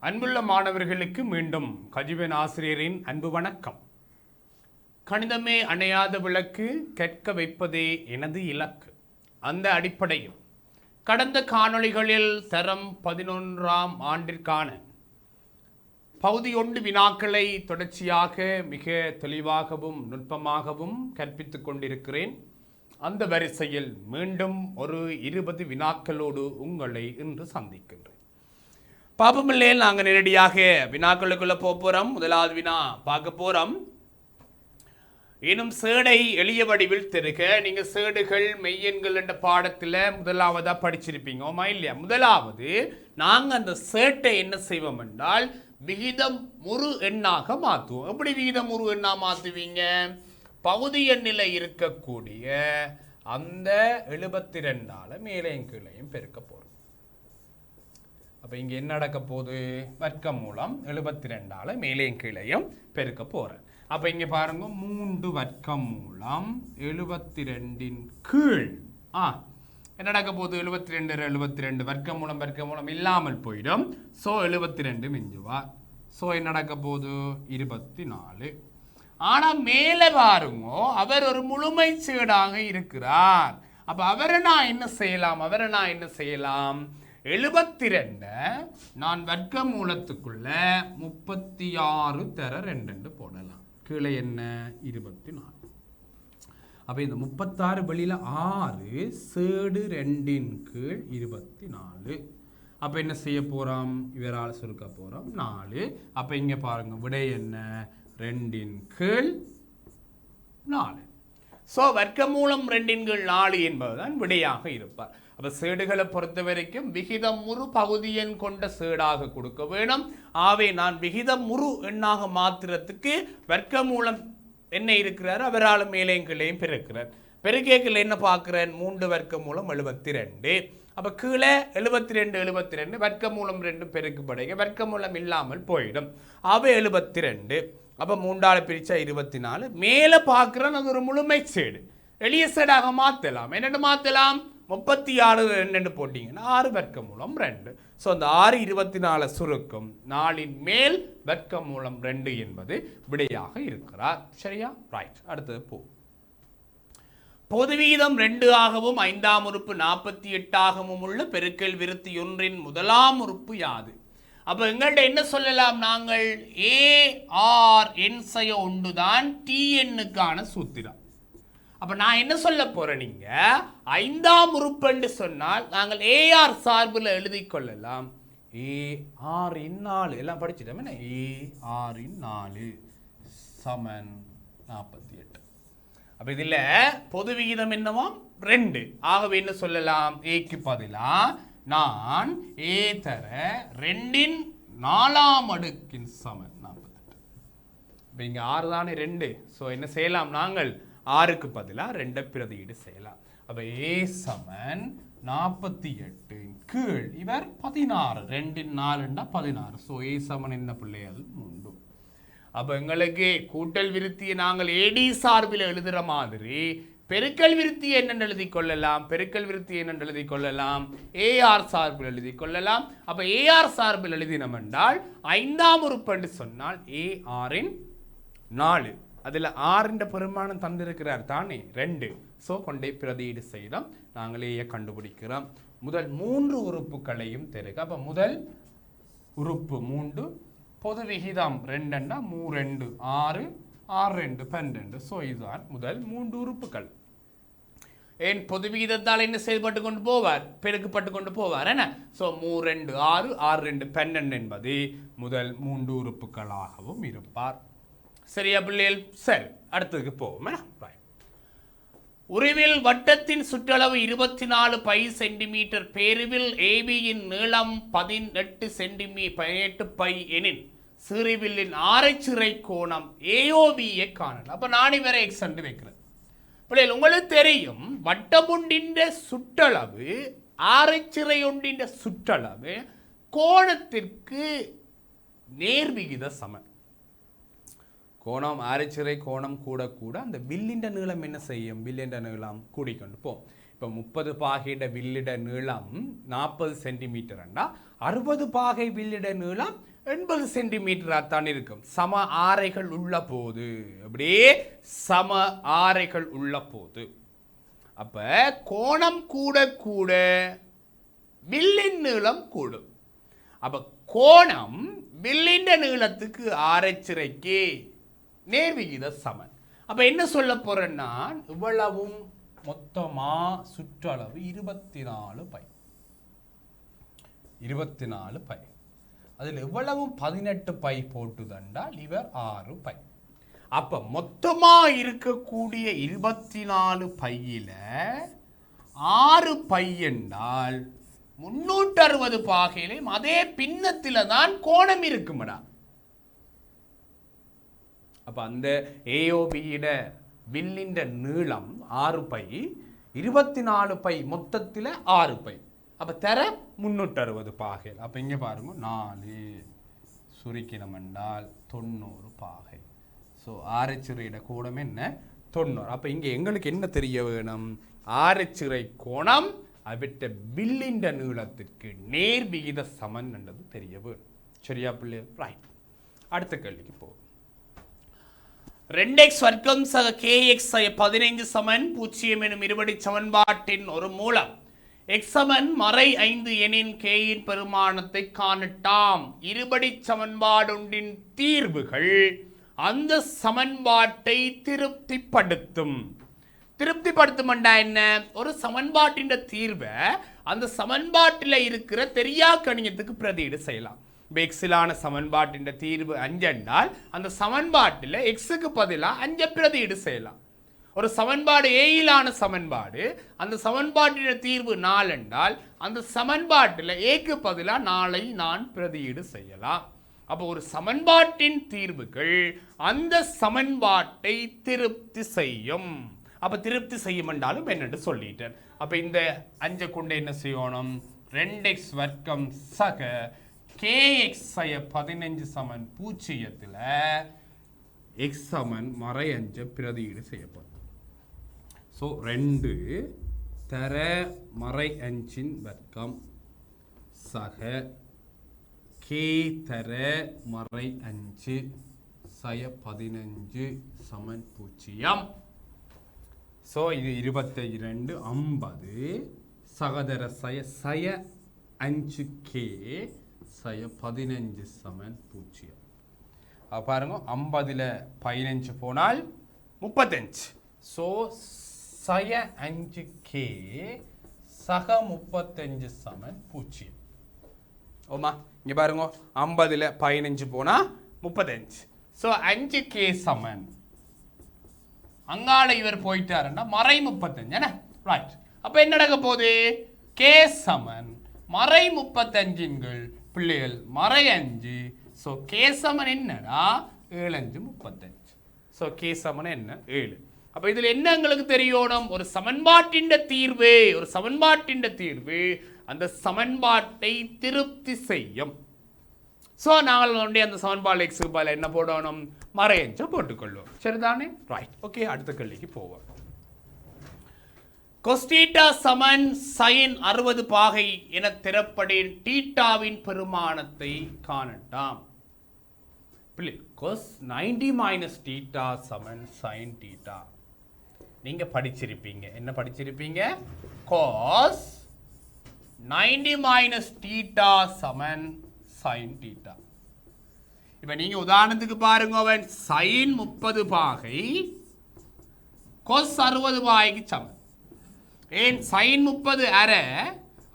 அன்புள்ள மாணவர்களுக்கு மீண்டும் கஜிவன் ஆசிரியரின் அன்பு வணக்கம். கணிதமே அணையாத விளக்கு, கற்க வைப்பதே எனது இலக்கு. அந்த அடிப்படையில் கடந்த காணொளிகளில் தரம் 11ஆம் ஆண்டிற்கான பகுதி 1 வினாக்களை தொடர்ச்சியாக மிக தெளிவாகவும் நுட்பமாகவும் கற்பித்துக் கொண்டிருக்கிறேன். அந்த வரிசையில் மீண்டும் ஒரு 20 வினாக்களோடு உங்களை இன்று சந்திக்கின்றேன். பாப்பமில்லே, நாங்கள் நேரடியாக வினாக்களுக்குள்ள போகிறோம். முதலாவது வினா பார்க்க போறோம். எனும் சேடை எளிய வடிவில் தெருக. நீங்க சேடுகள் மெய்யெண்கள் என்ற பாடத்துல முதலாவதா படிச்சிருப்பீங்க, ஓமா இல்லையா? முதலாவது நாங்க அந்த சேட்டை என்ன செய்வோம் என்றால் விகிதம் முறு எண்ணாக மாற்றுவோம். எப்படி விகிதம் முறு எண்ணா மாற்றுவீங்க? பகுதி எண்ணில் இருக்கக்கூடிய அந்த 72ஆல மேலையும் கீழையும் பெருக்க போறோம். அப்போ இங்கே என்ன நடக்க போகுது? வர்க்கம் மூலம் 72ஆல மேலையும் கீழையும் பெருக்க போகிறேன். அப்போ இங்கே பாருங்க, 3 வர்க்கம் மூலம் 72 கீழ் என்ன நடக்க போகுது? 72 வர்க்கம் மூலம் இல்லாமல் போயிடும். ஸோ 72 மிஞ்சுவார். ஸோ என்ன நடக்க போகுது? 24. ஆனால் மேலே பாருங்க, அவர் ஒரு முழுமை சேடாக இருக்கிறார். அப்போ அவரை நான் என்ன செய்யலாம்? 72 நான் வர்க்க மூலத்துக்குள்ள 36 தர 2 போடலாம். கீழே என்ன? 24. அப்ப இந்த 36 வெளியில 6 சேடு 2 கீழ் 24. அப்ப என்ன செய்ய போறோம்? இவரால் சுருக்க போறோம் 4. அப்ப இங்க பாருங்க, விடை என்ன? 2 கீழ் 4. ஸோ வர்க்கமூலம் 2 கீழ் 4 என்பதுதான் விடையாக இருப்பார். அப்ப சேடுகளை பொறுத்த வரைக்கும் விகிதம் முறு பகுதி எண் கொண்ட சேடாக கொடுக்க வேணும். ஆவே நான் விகிதம் முறு எண்ணாக மாத்திரத்துக்கு வர்க்கமூலம் என்ன இருக்கிறார், அவரால் மேலையும் கீழையும் பெருக்கிறார். பெருக்கேக்கில் என்ன பார்க்கிறேன்? 3 வர்க்கமூலம் 72. அப்ப கீழே 72 வர்க்கமூலம் 2 பெருக்குப்படைக வர்க்கமூலம் இல்லாமல் போயிடும். அவை 72. அப்ப 3ஆல பிரிச்சா 24. மேல பார்க்கிறேன், அது ஒரு முழுமை சேடு. எளிய சேடாக மாத்தலாம். என்னென்னு மாத்தலாம்? 36 2 போட்டீங்கன்னா 6 வர்க்கமூலம் 2. ஸோ அந்த 6 24 சுருக்கும் 4 மேல் வர்க்கமூலம் 2 என்பது விடையாக இருக்கிறார். சரியா? ரைட். அடுத்தது போ. பொது வீதம் 2 ஆகவும் 5ஆம் உறுப்பு 48 ஆகவும் உள்ள பெருக்கல் விருத்தி 1 முதலாம் உறுப்பு யாது? அப்ப எங்கள்கிட்ட என்ன சொல்லலாம்? நாங்கள் AR என் செய்ய ஒன்றுதான் TNக்கான சூத்திரம். அப்ப நான் என்ன சொல்ல போறேன்? நீங்க 5ஆம் உறுப்பு என்று சொன்னால் நாங்கள் AR சார்பில் எழுதி கொள்ளலாம். AR இன் 4 எல்லாம் படிச்சிட்டோம். AR இன் 4 சமன் 48. அப்ப இதுல பொது விகிதம் என்னவாம்? 2. ஆகவே என்ன சொல்லலாம்? ஏக்கு பதிலா நான் A தர 2 4ஆம் அடுக்கின் சமன் 48. இப்ப இங்க 6 தானே 2. ஸோ என்ன செய்யலாம்? நாங்கள் 6க்கு பதிலாக 2 பிரதியீடு செய்யலாம். அப்ப A சமன் 48 கீழ் இவர் 16. 2 4 16. ஸோ A சமன் என்ன பிள்ளைகள்? 3. அப்ப எங்களுக்கு கூட்டல் விருத்தியை நாங்கள் AD சார்பில் எழுதுற மாதிரி பெருக்கல் விருத்தி என்னென்று எழுதி கொள்ளலாம்? AR சார்பில் எழுதி கொள்ளலாம். அப்ப AR சார்பில் எழுதினோம் என்றால் 5ஆம் உறுப்பு என்று சொன்னால் AR இன் 4. அதில் 6 பெருமானம் தந்திருக்கிறார் தானே 2. ஸோ கொண்டே பிரதியீடு செய்யலாம். நாங்களே கண்டுபிடிக்கிறோம். முதல் 3 உறுப்புகளையும் தெருக. அப்போ முதல் உறுப்பு 3, பொது விகிதம் 2 3 6 6 12. ஸோ இதுதான் முதல் 3 உறுப்புகள். ஏன் பொது விகிதத்தால் என்ன செயல்பட்டு கொண்டு போவார்? பெருக்கப்பட்டு கொண்டு போவார் என்ன? ஸோ 3 6 6 12 என்பது முதல் 3 உறுப்புகளாகவும் இருப்பார். சரியா பிள்ளைகள்? சரி, அடுத்ததுக்கு போவோம். உருவில் வட்டத்தின் சுற்றளவு 24 பை சென்டிமீட்டர், பெருவில் ஏபியின் நீளம் 18 பை எனின் சிறுவில்லின் ஆரைச்சிறை கோணம் AOBயை காணலாம். அப்ப நான் இவரை எக்ஸ் என்று வைக்கிறேன். பிள்ளைகள், உங்களுக்கு தெரியும் வட்டம் ஒன்றின் சுற்றளவு ஆரைச்சிறை ஒன்றின் சுற்றளவு கோணத்திற்கு நேர்விகித சமன். கோணம் ஆரைச்சிறை கோணம் கூட கூட அந்த வில்லிண்ட நீளம் என்ன செய்யும்? வில்லிண்ட நீளம் கூடிக்கொண்டு போம். இப்போ 30 பாகையிட வில்லிட நீளம் 40 சென்டிமீட்டர், 60 பாகை வில்லிட நீளம் 80 சென்டிமீட்டராக தான் இருக்கும். சம ஆரைகள் உள்ள போது, அப்படியே சம ஆரைகள் உள்ள போது, அப்ப கோணம் கூட கூட வில்லின் நீளம் கூடும். அப்ப கோணம் வில்லின் நீளத்துக்கு ஆரைச்சிறைக்கு நேர்விகித சமன். அப்ப என்ன சொல்ல போறேன்னா, இவ்வளவும் மொத்தமா சுற்றளவு 24 பை. 24 பை. அதில் எவ்வளவும் 18 பை போட்டுதென்றால் இவர் 6 பை. அப்ப மொத்தமா இருக்கக்கூடிய 24 பையில 6 பை என்றால் 360 பாகையிலும் அதே பின்னத்தில தான் கோணம் இருக்குமடா. அப்ப அந்த ஏஓபியிட வில்லின் நீளம் 6 பை, 24 பை மொத்தத்தில் 6 பை. அப்ப தர 360 பாகை. அப்ப இங்க பாருங்க 4 சுருக்கினம் என்றால் 90 பாகை. ஸோ ஆரைச்சிறையிட கோணம் என்ன? 90. அப்ப இங்க எங்களுக்கு என்ன தெரிய வேணும்? ஆரைச்சிறை கோணம் அவற்ற வில்லின் நீளத்திற்கு நேர் விகித சமன் என்றது தெரிய வேணும். சரியா பிள்ளை? ரைட். அடுத்த கேள்விக்கு போ. 2x வர்க்கம் சக kx 15 சமன் 0 எனும் இருபடி சமன்பாட்டின் ஒரு மூலம் x சமன் மறை 5 எனின் k இன் பெருமானத்தை காணட்டாம். இருபடி சமன்பாடொன்றின் தீர்வுகள் அந்த சமன்பாட்டை திருப்திப்படுத்தும். திருப்திப்படுத்தும்டா என்ன? ஒரு சமன்பாட்டின் தீர்வை அந்த சமன்பாட்டில் இருக்கிற தெரியா கணியத்துக்கு பிரதியீடு செய்யலாம். எக்ஸிலான சமன்பாட்டின் தீர்வு 5 என்றால் அந்த சமன்பாட்டில் எக்ஸுக்கு பதிலாக 5 பிரதியீடு செய்யலாம். ஒரு சமன்பாடு ஏயிலான சமன்பாடு, அந்த சமன்பாட்டின் தீர்வு 4 என்றால் அந்த சமன்பாட்டில் ஏக்கு பதிலாக 4ஐ நான் பிரதியீடு செய்யலாம். அப்போ ஒரு சமன்பாட்டின் தீர்வுகள் அந்த சமன்பாட்டை திருப்தி செய்யும். அப்ப திருப்தி செய்யும் என்றாலும் என்னென்று சொல்லிட்டேன். அப்ப இந்த 5 கொண்டு என்ன செய்யணும்? 2x வர்க்கம் சக kx 15 சமன் 0த்தில் x சமன் மறை 5 பிரதியீடு செய்யப்படும். ஸோ 2 தர மறை 5 வர்க்கம் சக k தர மறை 5 15 சமன் 0. ஸோ இது 22 50 சகதர சய 5k 15 சமன் 0. பாருங்க 50ல் 15 போனால் 35. ஸோ சய 5k சக 35 சமன் 0. ஓமா இங்கே பாருங்க 50ல் 15 போனால் 35. ஸோ 5k சமன் அங்கால இவர் போயிட்டாருன்னா மறை 35 என்ன? ரைட். அப்ப என்ன நடக்க போகுது? கே சமன் மறை 35 பிள்ளைகள் மறை 5. ஸோ கே சமன் என்னடா? 7 5 35. ஸோ கே சமன் என்ன? 7. அப்ப இதுல என்ன எங்களுக்கு தெரியணும்? ஒரு சமன்பாட்டின் தீர்வு, ஒரு சமன்பாட்டின் தீர்வு அந்த சமன்பாட்டை திருப்தி செய்யும். ஸோ நாங்கள் அந்த சமன்பாடு எக்ஸுக்கு பதில் என்ன போடணும்? மறை 5 போட்டுக்கொள்வோம். சரிதானே? ரைட். ஓகே, அடுத்த கேள்விக்கு போவோம். cos θ சமன் sin 60 பாகை என திறப்படின் தீட்டாவின் பெருமானத்தை காணட்டாம். cos 90 minus θ சமன் sin θ. நீங்க படிச்சிருப்பீங்க. என்ன படிச்சிருப்பீங்க? cos 90 minus θ சமன் sin θ. இப்ப நீங்க உதாரணத்துக்கு பாருங்க, அவன் sin 30 பாகை cos 60 பாகைக்கு சமன். ஏன் sin 30 அரை,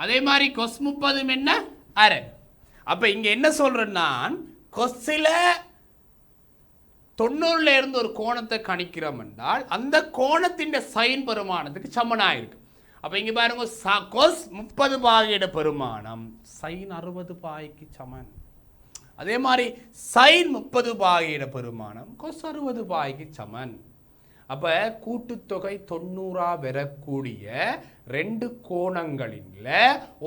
அதே மாதிரி cos 30 என்ன? அரை. அப்ப இங்க என்ன சொல்றேன்னா, கொஸ்ல 90ல இருந்து ஒரு கோணத்தை கணிக்கிறோம் என்றால் அந்த கோணத்தின் சைன் பெருமானத்துக்கு சமனாயிருக்கு. அப்ப இங்க பாருங்க, cos 30 பாகையோட பெருமானம் sin 60 பாகைக்கு சமன். அதே மாதிரி sin 30 பாகையோட பெருமானம் cos 60 பாகைக்கு சமன். அப்ப கூட்டுத்தொகை 90 வரக்கூடிய 2 கோணங்களில்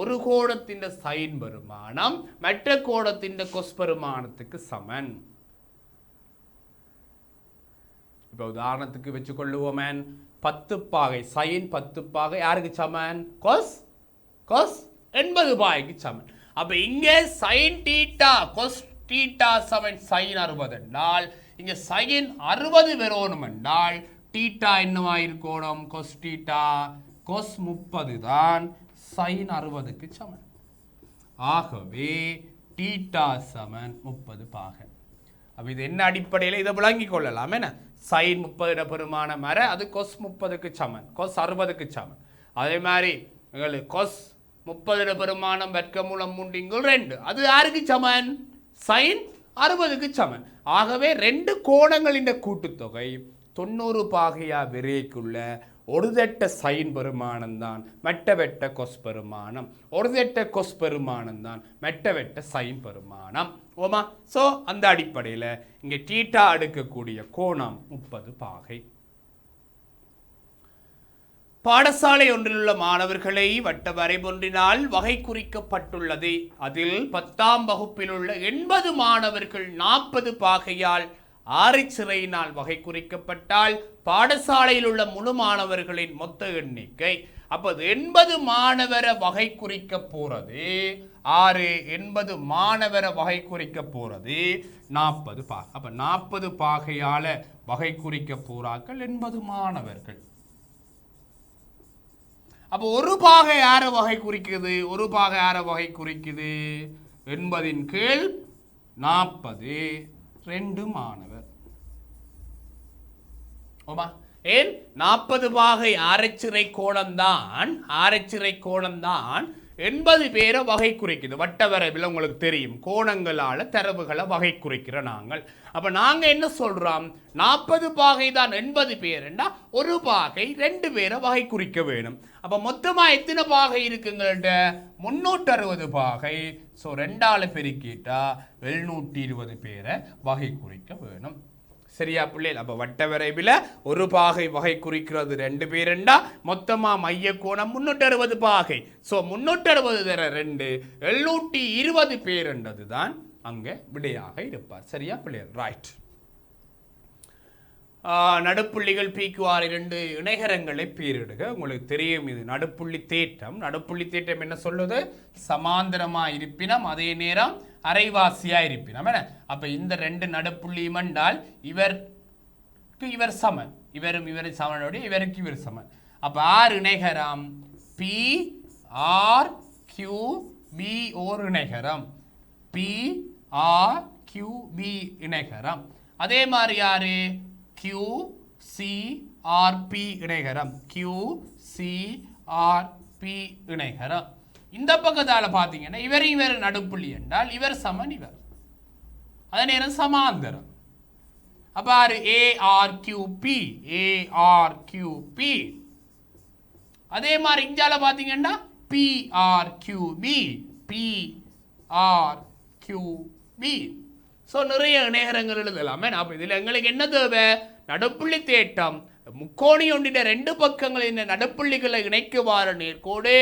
ஒரு கோணத்தின் சைன் பெருமானம் மற்ற கோணத்தின் கொஸ் பெருமானத்துக்கு சமன். இப்ப உதாரணத்துக்கு வச்சுக்கொள்ளுவோமே, 10 பாகை sin 10 பாகை யாருக்கு சமன்? cos 80 பாகைக்கு சமன். அப்ப இங்கே sin θ cos தீட்டா சமன் sin 60 என்றால் இங்க sin 60 வரணும் என்றால் தீட்டா என்னவா இருக்கணும் cos தீட்டா cos 30 தான் sin 60க்கு சமன். ஆகவே தீட்டா சமன் 30 பாகை. அப்ப இது என்ன அடிப்படையில் இதை விளங்கிக் கொள்ளலாம். என்ன sin 30 பெருமானம் வர அது cos 30க்கு சமன், cos 60க்கு சமன். அதே மாதிரி cos 30 பெருமானம் வர்க்கமூலம் 3/2 அது யாருக்கு சமன் sin 60க்கு சமன். ஆகவே ரெண்டு கோணங்களின் கூட்டுத்தொகை 90 பாகையா விரைக்குள்ள ஒரு தட்ட சைன் பெருமானம் தான் மெட்டவெட்ட கொஸ் பெருமானம், ஒரு தட்ட கொஸ் பெருமானம் தான் மெட்டவெட்ட சைன் பெருமானம். ஓமா, சோ அந்த அடிப்படையில் இங்கே தீட்டா அடுக்கக்கூடிய கோணம் 30 பாகை. பாடசாலை ஒன்றில் உள்ள மாணவர்களை வட்ட வரைபொன்றினால் வகை குறிக்கப்பட்டுள்ளது. அதில் 10ஆம் வகுப்பில் உள்ள 80 மாணவர்கள் 40 பாகையால் ஆரைச்சிறையினால் வகை குறிக்கப்பட்டால் பாடசாலையில் உள்ள முழு மாணவர்களின் மொத்த எண்ணிக்கை அப்போ 80 மாணவரை வகை குறிக்க போறது 80 மாணவரை வகை குறிக்க போறது 40 பாகை. அப்ப 40 பாகையால வகை குறிக்க போறார்கள் 80 மாணவர்கள். அப்போ ஒரு பாகை யார வகை குறிக்குது, ஒரு பாகை யார வகை குறிக்குது 80 கீழ் 40 2 மாணவர். ஓமா, ஏன் 40 பாகை ஆரைச்சிறை கோணம்தான் 80 பேரை வகை குறிக்குது. வட்ட வரைவில் உங்களுக்கு தெரியும் கோணங்களால தரவுகளை வகை குறிக்கிற நாங்கள். அப்ப நாங்க என்ன சொல்றோம் 40 பாகை தான் 80 பேருண்டா ஒரு பாகை 2 பேரை வகை குறிக்க வேணும். அப்ப மொத்தமா எத்தனை பாகை இருக்குங்கள்ட்ட 360 பாகை. ஸோ 2ஆல பெருக்கிட்டா 720 பேரை வகை குறிக்க வேணும். சரியா பிள்ளைகள்? அப்ப வட்ட வரைவில் ஒரு பாகை வகை குறிக்கிறது 2 பேருண்டா மொத்தமா மைய கோணம் 360 பாகை. ஸோ 360 தர 2 720 பேருன்றது தான் அங்க விடையாக இருப்பார். சரியா பிள்ளைகள்? ரைட். நடுப்புள்ளிகள் PQR 2 இணைகரங்களை பேரிடுக. உங்களுக்கு தெரியும் இது நடுப்புள்ளி தேற்றம். நடுப்புள்ளி தேற்றம் என்ன சொல்லுது, சமாந்தரமா இருப்பினம் அதே நேரம் அரைவாசியா இருப்பினம். அப்ப இந்த 2 நடுப்புள்ளியும் என்றால் இவருக்கு இவர் சமன், இவரும் இவர் சமனோடு இவருக்கு இவர் சமன். அப்ப ஆர் இணைகரம் PRQB ஓர் இணைகரம், PRQB இணைகரம். அதே மாதிரி யாரு QCRP இணைகரம், QCRP இணைகரம். இந்த பக்கத்தால பாத்தீங்கன்னா இவர் நடுப்புள்ளி என்றால் இவர் சமன் இவர், அதே நேரம் சமாந்தரம். அப்ப ARQP ARQP. அதே மாதிரி இஞ்சால பாத்தீங்கன்னா PRQB PRQB. ஸோ நிறைய இணைகரங்கள் எழுதலாமே. அப்போ இதில் எங்களுக்கு என்ன தேவை, நடுப்புள்ளி தேட்டம் முக்கோணி ஒன்றின 2 பக்கங்களின் நடுப்புள்ளிகளை இணைக்குவார நேர்கோடு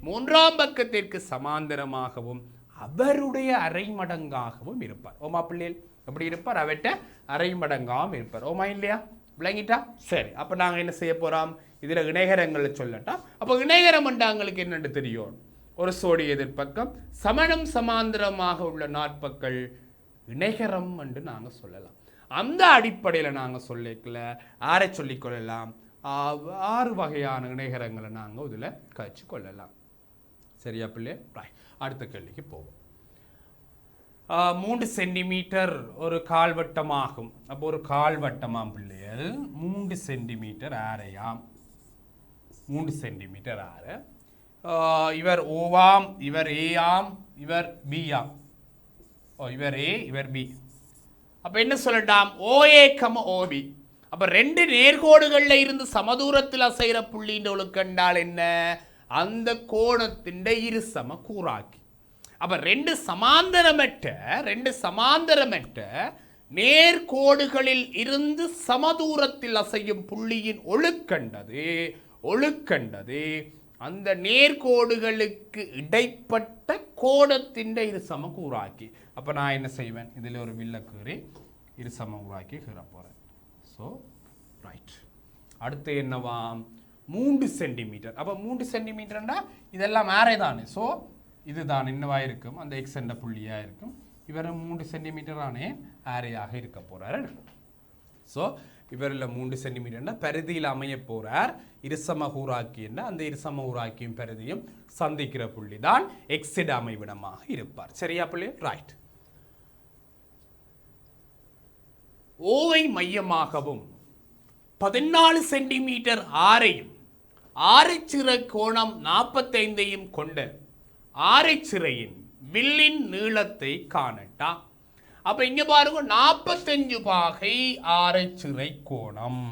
3ஆம் பக்கத்திற்கு சமாந்தரமாகவும் அவருடைய அரை மடங்காகவும் இருப்பார். ஓமா பிள்ளைகள் எப்படி இருப்பார், அவட்ட அரை மடங்காகவும் இருப்பார். ஓமா இல்லையா, விளங்கிட்டா? சரி, அப்போ நாங்கள் என்ன செய்ய போகிறோம், இதில் இணைகரங்களை சொல்லட்டா. அப்போ இணைகரம் எங்களுக்கு என்னென்னு தெரியும், ஒரு சோடி எதிர்ப்பக்கம் சமணம் சமாந்தரமாக உள்ள நாற்பக்கள் இணைகரம் என்று நாங்கள் சொல்லலாம். அந்த அடிப்படையில் நாங்கள் சொல்லிக்கல ஆரை சொல்லிக்கொள்ளலாம் 6 வகையான இணைகரங்களை நாங்கள் இதில் கழிச்சு கொள்ளலாம். சரியா பிள்ளை? அடுத்த கேள்விக்கு போவோம். 3 சென்டிமீட்டர் ஒரு கால்வட்டமாகும். அப்போ ஒரு கால்வட்டமாம் பிள்ளைகள் 3 சென்டிமீட்டர் ஆரையாம், 3 சென்டிமீட்டர் ஆரை. இவர் ஓவாம், இவர் ஏயாம், இவர் பியாம். இவர் ஏ இவர் பி. அப்ப என்ன சொல்லட்டாம், OA, OB. அப்ப 2 நேர்கோடுகள்ல இருந்து சமதூரத்தில் அசைகிற புள்ளின்ற ஒழுக்கண்டால் என்ன, அந்த கோணத்தின் இருசம கூறாக்கி. அப்ப 2 சமாந்தரமற்ற நேர்கோடுகளில் இருந்து சமதூரத்தில் அசையும் புள்ளியின் ஒழுக்கண்டது அந்த நேர்கோடுகளுக்கு இடைப்பட்ட கோணத்தின் இருசம கூறாக்கி. அப்போ நான் என்ன செய்வேன், இதில் ஒரு வில்லக்கூறி இருசம கூறாக்கி கீற போகிறேன். So right. அடுத்து என்னவாம் 3 சென்டிமீட்டர். அப்போ 3 சென்டிமீட்டர்னா இதெல்லாம் மேரே தானே. ஸோ இதுதான் என்னவா இருக்கும், அந்த எக்ஸ் என்ற புள்ளியாக இருக்கும். இவர் 3 சென்டிமீட்டர் ஆனே ஆரையாக இருக்க போறாரு. ஸோ இவரில் 3 சென்டிமீட்டர்னா பரிதியில் அமைய போறார். இருசமகூராக்கி என்ற அந்த இருசமகூராக்கியும் பரிதியும் சந்திக்கிற புள்ளி தான் எக்ஸிட் அமைவிடமாக இருப்பார். சரியா புள்ளி? ரைட். ஓவை மையமாகவும் 14 சென்டிமீட்டர் ஆரையும் ஆரைச்சிறை கோணம் 45ஐயும் கொண்ட ஆரைச்சிறையின் வில்லின் நீளத்தை காணட்டா. அப்ப இங்க பாருங்க 45 பாகை ஆரைச்சிறை கோணம்.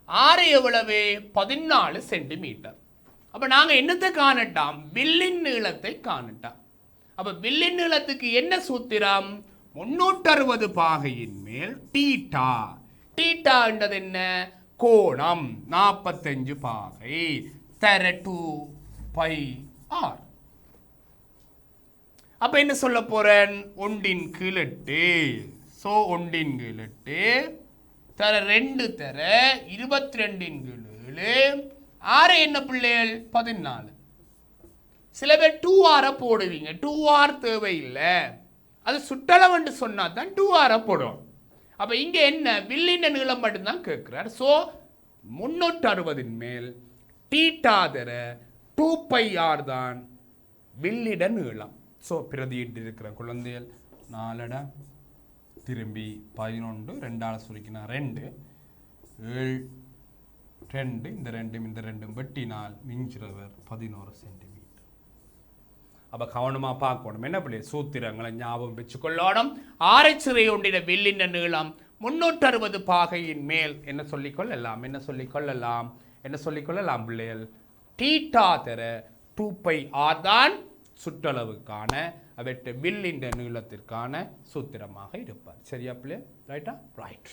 ஆரை எவ்வளவு? 14 சென்டிமீட்டர். அப்ப நாங்க என்னத்தை காணட்டாம்? வில்லின் நீளத்தை காணட்டாம். அப்ப வில்லின் நீளத்துக்கு என்ன சூத்திரம்? 360 பாகையின் மேல் தீட்டா. தீட்டா என்றது என்ன? கோணம் 45 பாகை தர 2πr. அப்ப என்ன சொல்ல போறேன்? 1/8. சோ 1/8 தர 2 தர 22/7. ஆறு என்ன பிள்ளைகள்? 14. சில பேர் 2r போடுவீங்க. 2r தேவையில்லை, அது சுற்றளவு சொன்னா தான் 2r போடும். அப்ப இங்க என்ன? வில்லின் நீளம் மட்டும்தான் கேட்கிறார். சோ 360 மேல் தீட்டா தர 2πr தான் வில்லிட நீளம். ஸோ பிரதியிட்டு இருக்கிற குழந்தைகள் 4 திரும்பி 11 2ஆல் சுருக்கினா 2 7 2 இந்த 2 வெட்டினால் மிஞ்சுறவர் 11 சென்டிமீட்டர். அப்போ கவனமாக பார்க்கணும். என்ன பிள்ளை? சூத்திரங்களை ஞாபகம் வச்சுக்கொள்ளணும். ஆரைச்சிறை ஒன்றின வில்லின் நீளம் 360 பாகையின் மேல் என்ன சொல்லிக்கொள்ளலாம்? என்ன சொல்லிக்கொள்ளலாம் பிள்ளைகள்? தீட்டா தர 2πr தான் சுற்றளவுக்கான அவற்றை வில்லின் நீளத்திற்கான சூத்திரமாக இருப்பார். சரியா பிள்ளை? ரைட்டா? ரைட்.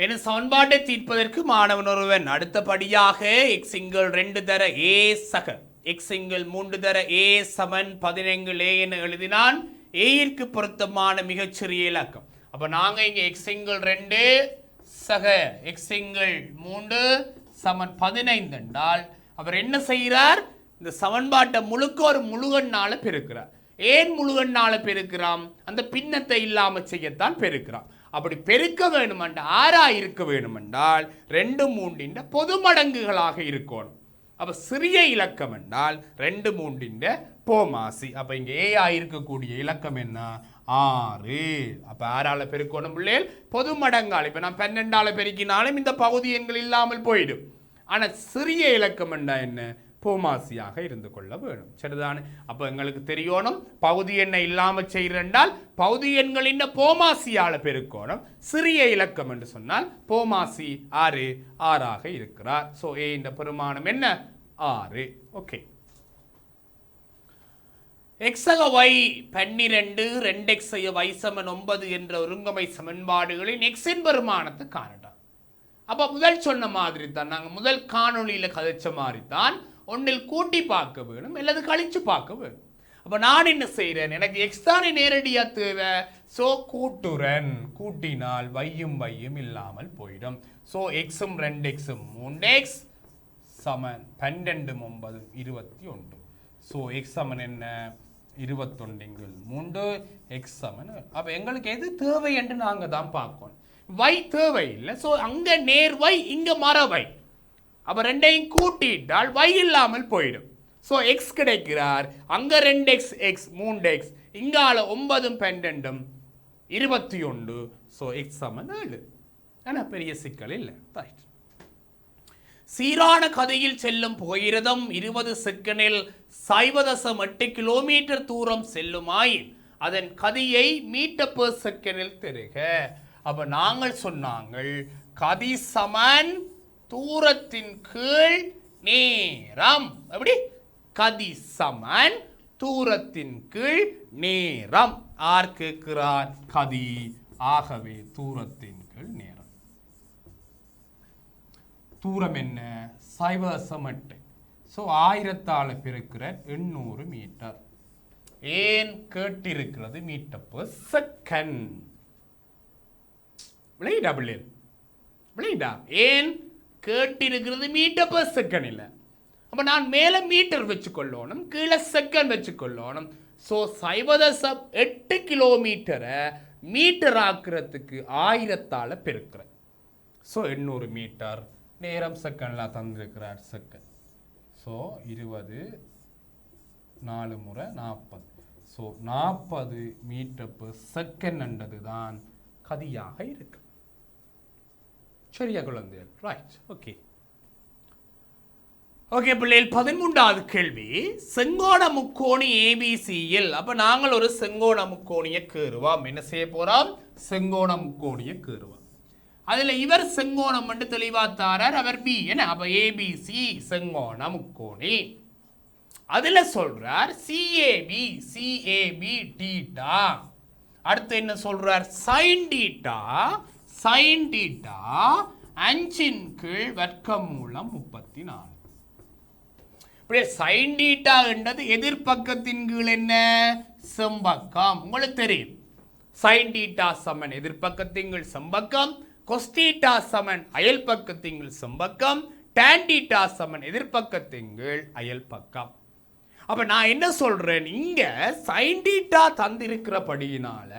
என சமன்பாட்டை தீர்ப்பதற்கு மாணவன் ஒருவன் அடுத்தபடியாக x2 தர a சக x3 தர a சமன் 15a என எழுதினான். ஏயிற்கு பொருத்தமான மிகச்சிறிய இலக்கம். அப்ப நாங்க இங்க x2 சக x3 சமன் 15 என்றால் அவர் என்ன செய்கிறார்? இந்த சமன்பாட்டை முழுக்க ஒரு முழுகண்ணால பெருக்கிறார். ஏன் முழுகண்ணால பெருக்கிறான்? அந்த பின்னத்தை இல்லாம செய்யத்தான் பெருக்கிறான். அப்படி பெருக்க வேணுமென்றா ஆறா இருக்க வேணுமென்றால் 2 3 பொது மடங்குகளாக இருக்கணும். அப்ப சிறிய இலக்கம் என்றால் 2 3 போமாசி. அப்ப இங்க ஏயா இருக்கக்கூடிய இலக்கம் என்ன? 6. அப்ப 6ஆல பெருக்கணும் பிள்ளைகள் பொது மடங்கால். இப்ப நான் 12ஆல பெருக்கினாலும் இந்த பகுதி எண்கள் இல்லாமல் போயிடும். ஆனா சிறிய இலக்கம் என்ன? போமாசியாக இருந்து கொள்ள வேணும். சரிதானே? அப்ப எங்களுக்கு தெரியணும் பகுதி எண்ணை இல்லாம செய்யறால் பகுதி எண்களின் போமாசியால பெருக்கணும். சிறிய இலக்கம் என்று சொன்னால் போமாசி 6ஆக இருக்கிறார். சோ ஏ இந்த பெருமானம் என்ன? 6. ஓகே. எக்ஸக y 12 2x y சமன் 9 என்ற ஒருங்கமை சமன்பாடுகளின் எக்ஸின் பெருமானத்தை காணலாம். அப்ப முதல் சொன்ன மாதிரி தான், நாங்க முதல் காணொளியில கதைச்ச மாதிரி தான், ஒன்றில் கூட்டி பார்க்க வேணும் அல்லது கழிச்சு பார்க்க வேணும். அப்ப நான் என்ன செய்யறேன்? எனக்கு எக்ஸ் தானே நேரடியா தேவை. சோ கூட்டுறன். கூட்டினால் வையும் இல்லாமல் போயிடும். சோ எக்ஸும் 2x 3x சமன் 12 9 21. சோ எக்ஸ் சமன் என்ன? 21 3 எக்ஸ் சமன். அப்ப எங்களுக்கு எது தேவை என்று நாங்க தான் பார்க்கணும். y தேவை இல்லை. சோ அங்க நேர் y, இங்க மர y. அப்ப ரெண்டையும் கூட்டிட்டால் y இல்லாமல் போயிடும். So x கிடைக்கிறார். அங்க 2x x 3x இங்கால 9 12 21. சோ x சமன் 7. ஆனா பெரிய சிக்கல் இல்லை. ரைட். சீரான கதையில் செல்லும் புகையிரதம் 20 செகண்டில் 0.8 கிலோமீட்டர் தூரம் செல்லுமாயின் அதன் கதியை மீட்டர் செகண்டில் தருக. அப்ப நாங்கள் சொன்னாங்கள் கதி சமன் தூரத்தின் கீழ் நேரம். எப்படி? கதி சமன் தூரத்தின் கீழ் நேரம். ஆர் கேட்கிறார்? கதி. ஆகவே தூரத்தின் கீழ் நேரம். தூரம் என்ன? 0.8. ஸோ 1000ஆல பெருக்கிற 800 மீட்டர். ஏன் கேட்டிருக்கிறது மீட்டர் பர் செகண்ட். விளையாடா? ஏன் கேட்டிருக்கிறது மீட்டர் பர் செகண்ட் இல்லை. அப்போ நான் மேலே மீட்டர் வச்சுக்கொள்ளணும், கீழே செகண்ட் வச்சுக்கொள்ளணும். ஸோ 0.8 கிலோமீட்டரை மீட்டர் ஆக்குறதுக்கு 1000ஆல் பெருக்கிறேன். So 800 metre. நேரம் செகண்டில் தந்திருக்கிறார் செகண்ட். ஸோ 20 4 முறை 40. ஸோ 40 மீட்டர் பெர் செகண்ட் தான் கதியாக இருக்கு. சரியா குழந்தைகள்? ரைட். ஓகே ஓகே பிள்ளைகள், 13வது கேள்வி. செங்கோண முக்கோணி ஏபிசியில். அப்ப நாங்கள் ஒரு செங்கோண முக்கோணியை கேறுவோம். என்ன செய்ய போறோம்? செங்கோண முக்கோணியை கேறுவோம். அதுல இவர் செங்கோணம் என்று தெளிவாத்தாரார், அவர் பி. என்ன? அப்ப ஏபிசி செங்கோண முக்கோணி. அதுல சொல்றார் சிஏபி தீட்டா. அடுத்து என்ன சொல்றார்? சைன் தீட்டா 5 வர்க்கமூலம் 34. சைன் தீட்டா என்றது எதிர்பக்கத்தின் கீழ் என்ன? செம்பக்கம். உங்களுக்கு தெரியும், சைன் தீட்டா சமன் எதிர்பக்கத்தின் கீழ் செம்பக்கம், கொஸ் தீட்டா சமன் அயல் பக்கத்தின் கீழ் செம்பக்கம், டான் தீட்டா சமன் எதிர்பக்கத்தின் கீழ் அயல் பக்கம். அப்ப நான் என்ன சொல்றேன், இங்க சைன் தீட்டா தந்திருக்கிறபடியினால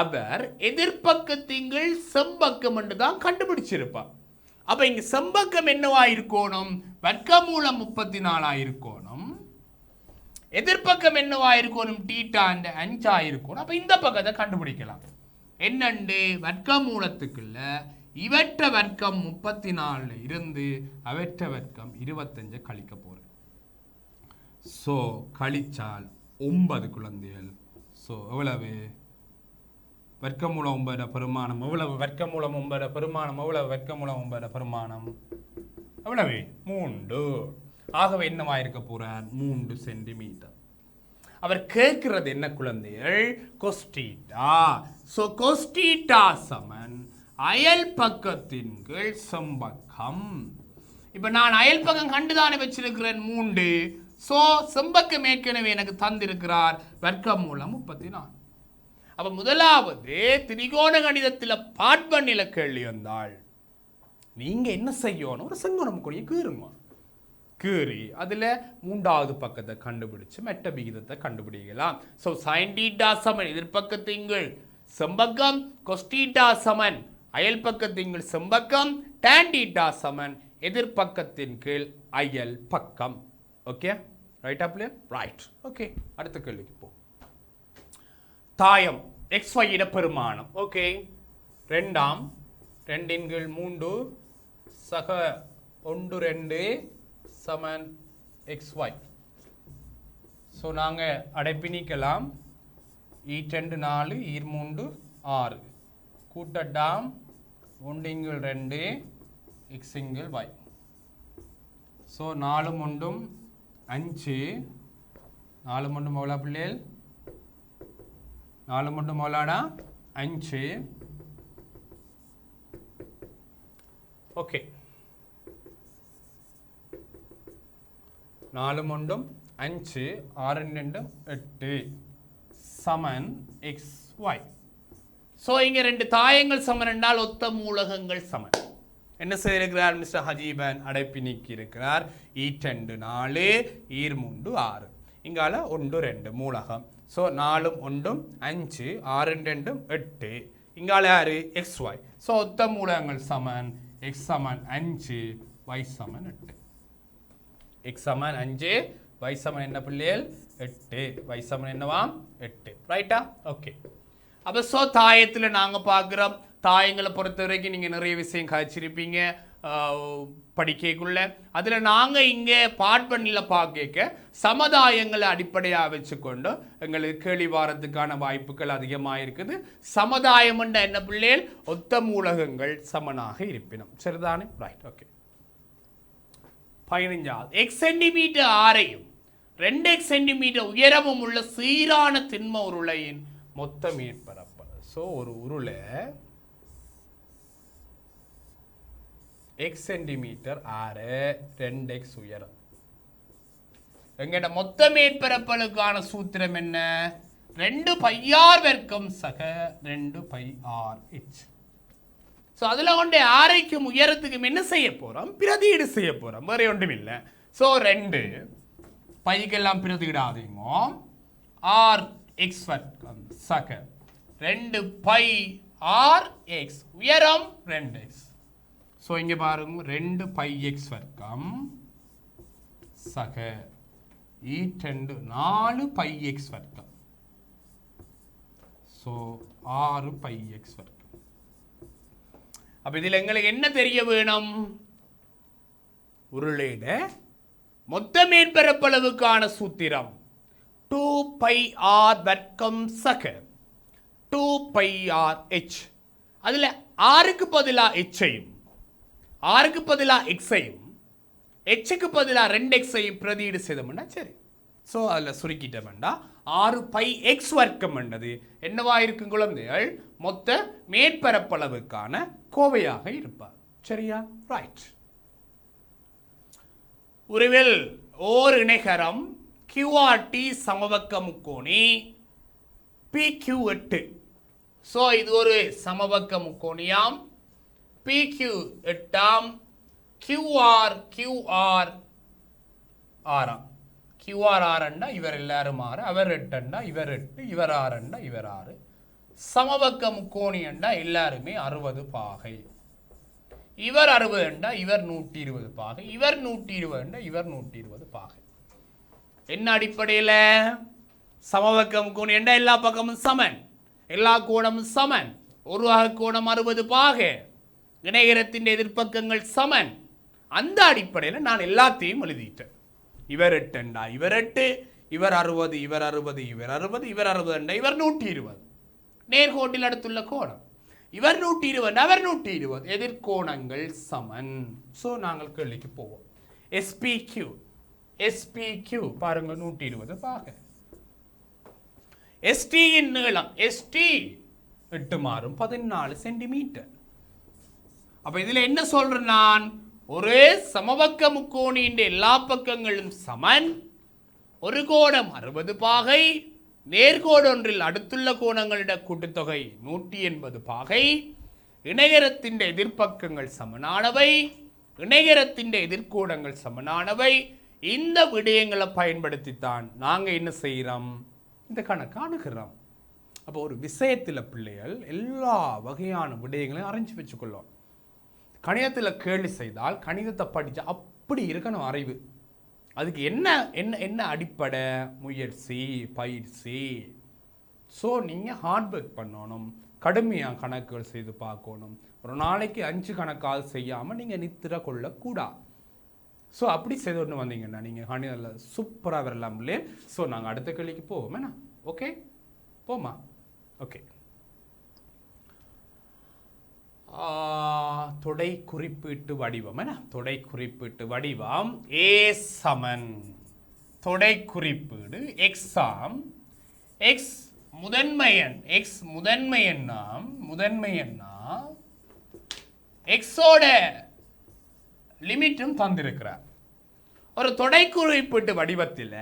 அவர் எதிர்பக்கத்தின் கீழ் செம்பக்கம் என்று தான் கண்டுபிடிச்சிருப்பார். அப்ப இங்க செம்பக்கம் என்னவா இருக்கணும்? வர்க்கமூலம் 34 இருக்கணும். எதிர்பக்கம் என்னவா இருக்கணும்? தீட்டா 5 இருக்கணும். அப்ப இந்த பக்கத்தை கண்டுபிடிக்கலாம். என்னண்டு? வர்க்கமூலத்துக்குள்ள இவற்ற வர்க்கம் 34 இருந்து அவற்ற வர்க்கம் 25 கழிக்க போறேன். ஸோ கழிச்சால் 9 குழந்தைகள். ஸோ எவ்வளவு? வர்க்கமூலம் 9 பெருமானம் எவ்வளவு? வர்க்கமூலம் 9 பெருமானம் எவ்வளவு? வர்க்கமூலம் 9 பெருமானம் எவ்வளவு? 3. ஆகவே என்னவா இருக்க போறார்? 3 சென்டிமீட்டர். அவர் கேட்கிறது என்ன குழந்தைகள்? கொஸ் தீட்டா. சோ கொஸ் தீட்டா சமன் அயல் பக்கத்தின் கீழ் செம்பக்கம். இப்ப நான் அயல் பக்கம் கண்டுதானே வச்சிருக்கிறேன் 3. சோ செம்பக்கம் ஏற்கனவே எனக்கு தந்திருக்கிறார் வர்க்கமூலம் 34. அப்ப முதலாவது திரிகோண கணிதத்தில் பாட்பண்ணில கேள்வி வந்தால் நீங்க என்ன செய்யணும்? ஒரு செங்கோண முக்கோணியை கீறுங்க. கீறி அதுல 3வது பக்கத்தை கண்டுபிடிச்சு மெட்ட விகிதத்தை கண்டுபிடிக்கலாம். சோ சைன் தீட்டா சமன் எதிர்பக்கத்தின் கீழ் செம்பக்கம், கொஸ் தீட்டா சமன் அயல் பக்கத்தின் கீழ் செம்பக்கம், டான் தீட்டா சமன் எதிர்பக்கத்தின் கீழ் அயல் பக்கம். ஓகே, ரைட்டா பிள்ளையா? ரைட். ஓகே, அடுத்த கேள்விக்கு போ. தாயம் XY இட பெருமானம். ஓகே, 2 கீழ் 3 சக 1 2 சமன் XY. ஸோ நாங்கள் அடைப்பினிக்கலாம். ஈ2 4 ஈர்3 6 கூட்டட்டாம் 1 கீழ் 2 X கீழ் Y. ஸோ 4 1 5 4 1 எவ்வளோ பிள்ளைகள்? 4 1 எவ்வளோடா? 5. ஓகே, 4 1 5 6 2 8 சமன் XY. ஸோ இங்கே 2 தாயங்கள் சமன் என்றால் ஒத்த மூலகங்கள் சமன். என்ன செய்திருக்கிறார் மிஸ்டர் ஹஜீபன்? அடைப்பி நீக்கி இருக்கிறார். ஈ2 4 ஈர்3 6 இங்கால 1 2 மூலகம். ஸோ 4 1 5 6 2 8 இங்கால யாரு? XY. ஸோ ஒத்த மூலகங்கள் சமன். X சமன் 5 Y சமன் 8. X சமன் 5 Y சமன் என்ன பிள்ளைகள்? 8. Y சமன் என்னவா? 8. ரைட்டா? ஓகே. அப்போ ஸோ தாயத்தில் நாங்கள் பார்க்குறோம். தாயங்களை பொறுத்த வரைக்கும் நீங்கள் நிறைய விஷயம் கழிச்சிருப்பீங்க படிக்கக்குள்ள. அதில் நாங்கள் இங்கே பாட்பண்ணில் பார்க்க சமுதாயங்களை அடிப்படையாக வச்சுக்கொண்டு எங்களுக்கு கேள்வி வாரத்துக்கான வாய்ப்புகள் அதிகமாக இருக்குது. சமுதாயம் என்ன பிள்ளைகள்? ஒத்த மூலகங்கள் சமனாக இருப்பினும். சரிதானே? ரைட். ஓகே. 15வது X சென்டிமீட்டர் ஆரையும் 2x சென்டிமீட்டர் உயரமும் உள்ள சீரான திண்ம உருளையின் மொத்த மேற்பரப்பு. ஸோ ஒரு உருளை x சென்டிமீட்டர் ஆறு 2x உயரம். எங்கட மொத்த மேற்பரப்பலுக்கான சூத்திரம் என்ன? 2 πr வர்க்கம் சக 2 πrh. ஸோ அதில் கொண்டு ஆரைக்கும் உயரத்துக்கும் என்ன செய்ய போகிறோம்? பிரதியீடு செய்ய போகிறோம். வேற ஒன்றும் இல்லை. ஸோ 2 பைக்கெல்லாம் பிரதிடாதீங்க. ஆர் எக்ஸ் வர்க்கம் சக 2 பை ஆர் எக்ஸ் உயரம் 2x. ஸோ இங்கே பாருங்க 2 பை எக்ஸ் வர்க்கம் சக ஈட்டெண்டு 4 பை எக்ஸ் வர்க்கம். ஸோ 6 பை எக்ஸ் வர்க்கம். அப்போ இதில் எங்களுக்கு என்ன தெரிய வேணும்? உருளையிட மொத்த மேற்பரப்பளவுக்கான சூத்திரம் 2 பை ஆர் வர்க்கம் சக 2 பை ஆர் எச். அதில் ஆருக்கு பதிலாக எச்சையும் ஆருக்கு பதிலாக எக்ஸையும் எச்சுக்கு பதிலாக 2x பிரதியீடு செய்தோம்னா சரி. ஸோ அதில் சுருக்கிட்டோம்டா 6 பை எக்ஸ் வர்க்கம் என்றது என்னவா இருக்கும் குழந்தைகள்? மொத்த மேற்பரப்பளவுக்கான கோவையாக இருப்பார். சரியா? ரைட். உருவில் ஓர் இணைகரம் QRT சமபக்க முக்கோணி PQ8. ஸோ இது ஒரு சமபக்க முக்கோணியாம். PQ8 QR ஆறாம். QR 6 இவர் எல்லாரும் 6, அவர் 8 இவர் 8, இவர் 6 இவர் 6. சமபக்க முக்கோணி எல்லாருமே 60 பாகை. இவர் 60 இவர் 120 பாகை, இவர் 120 இவர் 120 பாகை. என்ன அடிப்படையில்? சமபக்க முக்கோணி எல்லா பக்கமும் சமன், எல்லா கோணமும் சமன், ஒரு கோணம் 60 பாகை, இணைகரத்தின் எதிர்ப்பக்கங்கள் சமன். அந்த அடிப்படையில் நான் எல்லாத்தையும் எழுதிட்டேன். இவர் 8 இவர் 8, இவர் 60 இவர் 60 இவர் 60 இவர் 60 இவர் 120. நேர்கோட்டில் அடுத்துள்ள கோணம் இவர் 120 அவர் 120, எதிர்கோணங்கள் சமன். ஸோ நாங்கள் கேள்விக்கு போவோம். SPQ பாருங்க 120 பாக. ST இன் நீளம் ST 8 மாறும் 14 சென்டிமீட்டர். அப்ப இதுல என்ன சொல்றேன் நான்? ஒரே சமபக்க முக்கோணியின் எல்லா பக்கங்களும் சமன், ஒரு கோணம் 60 பாகை, நேர்கோடு ஒன்றில் அடுத்துள்ள கோணங்களிட கூட்டுத்தொகை 180 பாகை, இணைகரத்தின் எதிர்ப்பக்கங்கள் சமனானவை, இணைகரத்தின் எதிர்கோணங்கள் சமனானவை. இந்த விடயங்களை பயன்படுத்தித்தான் நாங்கள் என்ன செய்கிறோம்? இந்த கணக்கு அணுகிறோம். அப்போ ஒரு விஷயத்தில் பிள்ளைகள் எல்லா வகையான விடயங்களையும் அறிஞ்சு வச்சுக்கொள்ளும். கணிதத்தில் கேள்வி செய்தால் கணிதத்தை படித்தா அப்படி இருக்கணும் அறிவு. அதுக்கு என்ன என்ன என்ன அடிப்படை? முயற்சி, பயிற்சி. ஸோ நீங்கள் ஹார்ட் ஒர்க் பண்ணணும், கடுமையாக கணக்குகள் செய்து பார்க்கணும். ஒரு நாளைக்கு 5 கணக்கால் செய்யாமல் நீங்கள் நித்திர கொள்ளக்கூடாது. ஸோ அப்படி செய்து ஒன்று வந்தீங்கன்னா நீங்கள் கணிதத்தில் சூப்பராக வரலாம்லே. ஸோ நாங்கள் அடுத்த கேள்விக்கு போவோம். என்ன ஓகே போமா? ஓகே. தொடை குறிப்பீட்டு வடிவம். என்ன தொடை குறிப்பீட்டு வடிவம்? A சமன் தொடை குறிப்பீடு எக்ஸாம் எக்ஸ் முதன்மை எண், எக்ஸ் முதன்மை எண்ணா எக்ஸோட லிமிட்டும் தந்திருக்கிறார். ஒரு தொடை குறிப்பீட்டு வடிவத்தில்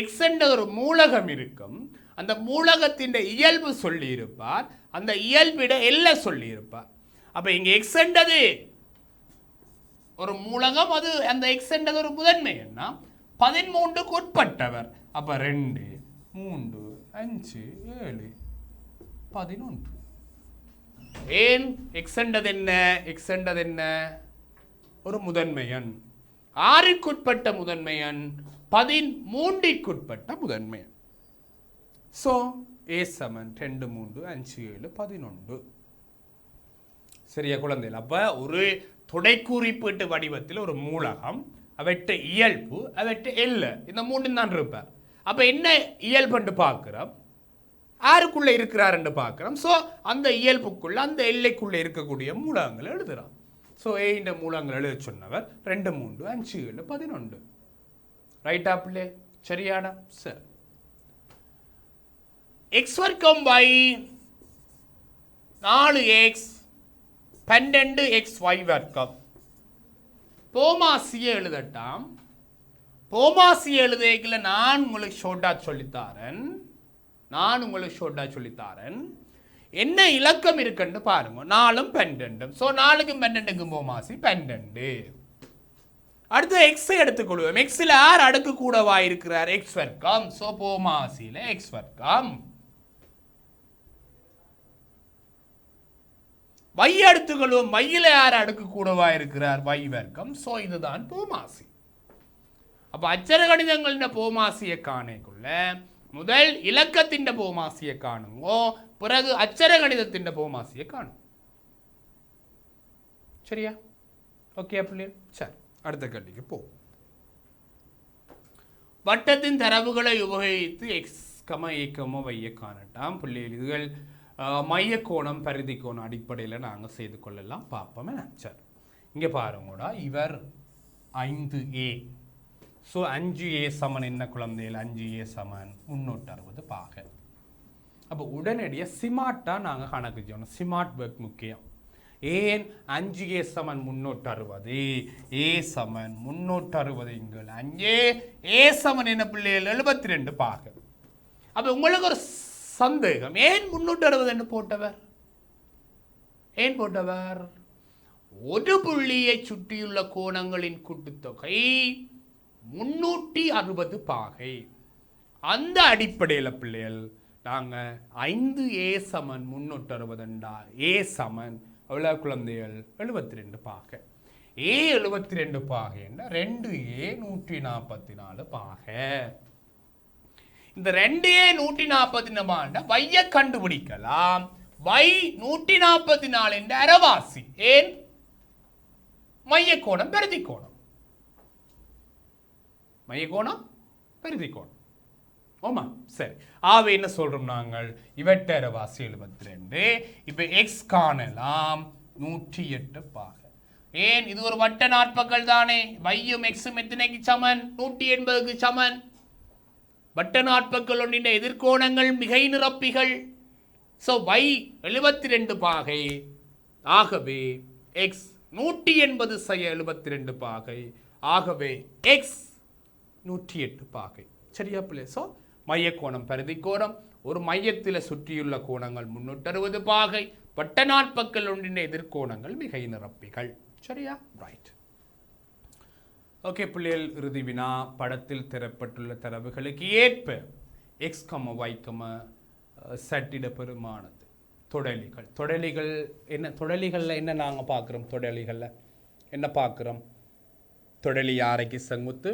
எக்ஸ் என்ற ஒரு மூலகம் இருக்கும். அந்த மூலகத்தின் இயல்பு சொல்லி இருப்பார், அந்த இயல்பிட எல்லை சொல்லி இருப்பார். அப்ப இங்க எக்ஸ் என்றது ஒரு மூலகம், அது அந்த எக்ஸ் என்றது ஒரு முதன்மை எண்ணா 13க்கு உட்பட்டவர். அப்ப 2 3 5 7 11. ஏன் எக்ஸ் என்றது என்ன? எக்ஸ் என்றது என்ன? ஒரு முதன்மை எண். 6க்குட்பட்ட முதன்மை எண், 13க்குட்பட்ட முதன்மை எண். ஸோ A சமன் 2 3 5 7 11. சரியா குழந்தைகள்? அப்போ ஒரு தொடை குறிப்பீட்டு வடிவத்தில் ஒரு மூலகம், அவற்றை இயல்பு, அவற்றை எல்லை, இந்த 3 தான் இருப்பார். அப்போ என்ன இயல்புன்னு பார்க்குறோம், யாருக்குள்ளே இருக்கிறாருன்னு பார்க்குறோம். ஸோ அந்த இயல்புக்குள்ள அந்த எல்லைக்குள்ளே இருக்கக்கூடிய மூலகங்களை எழுதுகிறோம். ஸோ இந்த மூலங்கள் எழுத சொன்னவர் 2 3 5 7 11. ரைட்டா பிள்ளை? சரியாடா? சரி. எக்ஸ் வர்க்கம் பை 4x 12xy வர்க்கம். போமாசியை எழுதட்டாம். போமாசியை எழுதைக்குள்ள நான் உங்களுக்கு ஷோர்ட்டா சொல்லித்தாரன். என்ன இலக்கம் இருக்குன்னு பாருங்க. 4ம் 12. ஸோ 4க்கும் 12க்கும் போமாசி 12. அடுத்து எக்ஸை எடுத்துக்கொள்வோம். எக்ஸில் யார் அடுக்கு கூடவா இருக்கிறார்? எக்ஸ் வர்க்கம். ஸோ போமாசியில் எக்ஸ் வர்க்கம். y எடுத்துக்கொள்வோம். y-ல யார் அடுக்கு கூடவா இருக்கிறார்? y வர்க்கம். ஸோ இதுதான் போமாசி. அப்போ அச்சர கணிதங்களின் போமாசியை காணக்குள்ள முதல் இலக்கத்தின் போமாசியை காணுங்கோ, பிறகு அச்சர கணிதத்தின் போமாசியை காணும். சரியா? ஓகே பிள்ளைகள். சரி, அடுத்த கேள்விக்கு போ. வட்டத்தின் தரவுகளை உபயோகித்து எக்ஸ் ஏ வையை காணட்டாம். பிள்ளைகள் இதுகள் மைய கோணம் பரிதி கோணம் அடிப்படையில் நாங்கள் செய்து கொள்ளலாம் பார்ப்போம். சரி, இங்கே பாருங்கூடா, இவர் 5A. ஸோ 5A சமன் என்ன குழந்தைகள்? 5A சமன் 360 பாக. அப்போ உடனடியாக சிமார்ட்டாக நாங்கள் கணக்கு செய்யணும். சிமார்ட் ஒர்க் முக்கியம். ஏன் 5A சமன் 360, ஏ சமன் 360 இங்கே 5A, ஏ சமன் என்ன பிள்ளைகள்? 72 பாக. அப்போ உங்களுக்கு ஒரு சந்தேகம், ஏன் 360 என்று போட்டவர்? ஏன் போட்டவர்? ஒரு புள்ளியை சுற்றியுள்ள கோணங்களின் கூட்டுத்தொகை 360 பாகை. அந்த அடிப்படையில் பிள்ளைகள் நாங்கள் 5A சமன் 360 ஏ சமன் எவ்வளோ குழந்தைகள்? 72 பாகை. ஏ 72 பாகை என்ற 2A 144 பாகை. இந்த 2A 144 வைய கண்டுபிடிக்கலாம். y 144 என்ற அரைவாசி. ஏன்? மைய கோணம் பெருதி கோணம். மைய கோணம் பெருதி கோணம். ஓமா சரி. ஆவே என்ன சொல்றோம் நாங்கள்? இவற்றை அரைவாசி 72. இப்போ எக்ஸ் காணலாம் 108 பாகை. ஏன்? இது ஒரு வட்ட நாற்பக்கள் தானே. வையும் எக்ஸும் எத்தனைக்கு சமன்? 180க்கு சமன். வட்ட நாற்பக்கள் ஒன்றின் எதிர்கோணங்கள் மிகை நிரப்பிகள். ஸோ y 72 பாகை. ஆகவே எக்ஸ் 180 72 பாகை. ஆகவே எக்ஸ் 108 பாகை. சரியா பிள்ளை? ஸோ மைய கோணம் பரிதி கோணம், ஒரு மையத்தில் சுற்றியுள்ள கோணங்கள் 360 பாகை, வட்ட நாற்பக்கள் ஒன்றின் எதிர்கோணங்கள் மிகை நிரப்பிகள். சரியா? ரைட். ஓகே பிள்ளைகள், இறுதி வினா. படத்தில் தரப்பட்டுள்ள தரவுகளுக்கு ஏற்ப எக்ஸ் y சட்டிட பெருமானது தொடலிகள். தொடலிகள் என்ன? தொடலிகளில் என்ன நாங்கள் பார்க்குறோம்? தொடலிகளில் என்ன பார்க்குறோம்? தொடலி யாரைக்கு செங்குத்து,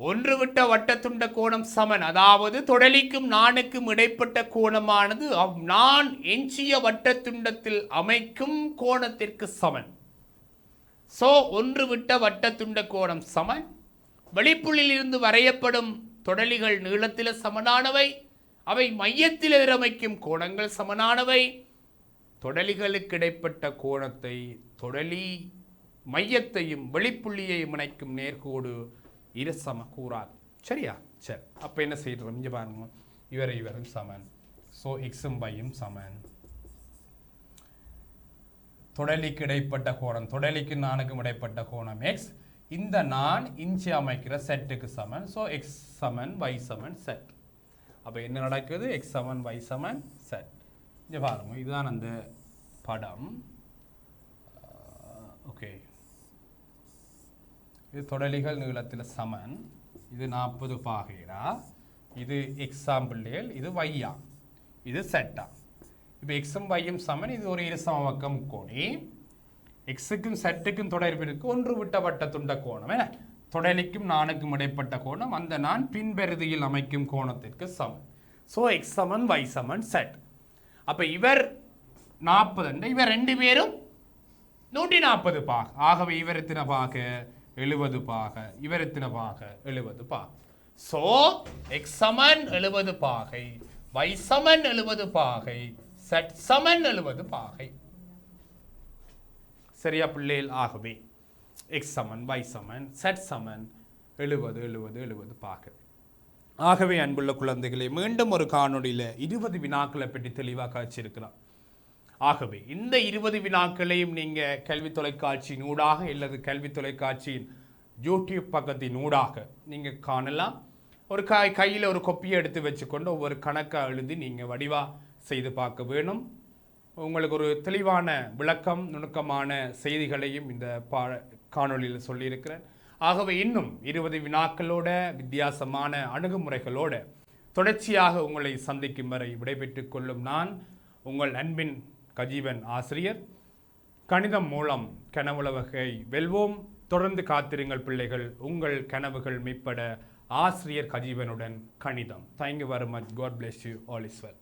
ஒன்று விட்ட வட்டத்துண்ட கோணம் சமன். அதாவது தொடலிக்கும் நாணுக்கும் இடைப்பட்ட கோணமானது நான் எஞ்சிய வட்டத்துண்டத்தில் அமைக்கும் கோணத்திற்கு சமன். ஸோ ஒன்று விட்ட வட்டத்துண்ட கோணம் சமன். வெளிப்புள்ளில் இருந்து வரையப்படும் தொடலிகள் நீளத்தில் சமனானவை. அவை மையத்தில் எதிரமைக்கும் கோணங்கள் சமனானவை. தொடலிகளுக்கு இடைப்பட்ட கோணத்தை தொடலி மையத்தையும் வெளிப்புள்ளியையும் இணைக்கும் நேர்கோடு இரு சம கூறாது. சரியா? சரி, அப்போ என்ன செய்யறோம்? இங்கே பாருங்க, இவரும் சமன். ஸோ எக்ஸும் வையும் சமன். தொடலிக்கு இடைப்பட்ட கோணம், தொடலிக்கு நானுக்கும் இடைப்பட்ட கோணம் எக்ஸ். இந்த நான் இஞ்சி அமைக்கிற செட்டுக்கு சமன். ஸோ எக்ஸ் சமன் y சமன் செட். அப்போ என்ன நடக்குது? எக்ஸ் சமன் y சமன் செட். இங்கே பாருங்க, இதுதான் அந்த படம். ஓகே, இது தொடலிகள் நீளத்தில் சமன். இது 40 பாகைரா. இது எக்ஸாம்பிள்கள். இது வையா. இது செட்டா. இப்போ எக்ஸும் வையும் சமன். இது ஒரு இருசம பக்கம் கோணி. எக்ஸுக்கும் செட்டுக்கும் தொடர்பு இருக்கு. ஒன்று விட்ட வட்ட துண்ட கோணம் என்ன? தொடலிக்கும் நானுக்கும் இடைப்பட்ட கோணம் அந்த நான் பின்பெருதியில் அமைக்கும் கோணத்திற்கு சமன். ஸோ எக்ஸ் சமன் y சமன் செட். அப்போ இவர் 40, இவர் ரெண்டு பேரும் 140 பாக. ஆகவே இவர் எத்தனை பாக? 70 பாக. இவர் எத்தனை பாக? 70 பாக. ஸோ எக்ஸ் சமன் 70 பாகை, y சமன் 70 பாகை, செட் சமன் 70 பாகை. சரியா பிள்ளைகள்? ஆகவே எக்ஸ் சமன் y சமன் செட் சமன் 70 70 70 பாகை. ஆகவே அன்புள்ள குழந்தைகளை, மீண்டும் ஒரு காணொளியில் 20 வினாக்களை பற்றி தெளிவாக காட்சியிருக்கிறோம். ஆகவே இந்த 20 வினாக்களையும் நீங்கள் கல்வி தொலைக்காட்சியின் ஊடாக அல்லது கல்வி தொலைக்காட்சியின் யூடியூப் பக்கத்தின் ஊடாக நீங்கள் காணலாம். ஒரு கையில் ஒரு கொப்பியை எடுத்து வச்சுக்கொண்டு ஒவ்வொரு கணக்கை எழுதி நீங்கள் வடிவாக செய்து பார்க்க வேணும். உங்களுக்கு ஒரு தெளிவான விளக்கம், நுணுக்கமான செய்திகளையும் இந்த காணொளியில் சொல்லியிருக்கிறேன். ஆகவே இன்னும் 20 வினாக்களோட வித்தியாசமான அணுகுமுறைகளோட தொடர்ச்சியாக உங்களை சந்திக்கும் வரை விடைபெற்றுக் கொள்ளும் நான் உங்கள் அன்பின் கஜீவன் ஆசிரியர். கணிதம் மூலம் கனவுலகை வெல்வோம். தொடர்ந்து காத்திருங்கள் பிள்ளைகள், உங்கள் கனவுகள் மீட்பட. ஆசிரியர் கஜீவனுடன் கணிதம். Thank you very much. God bless you. All is well.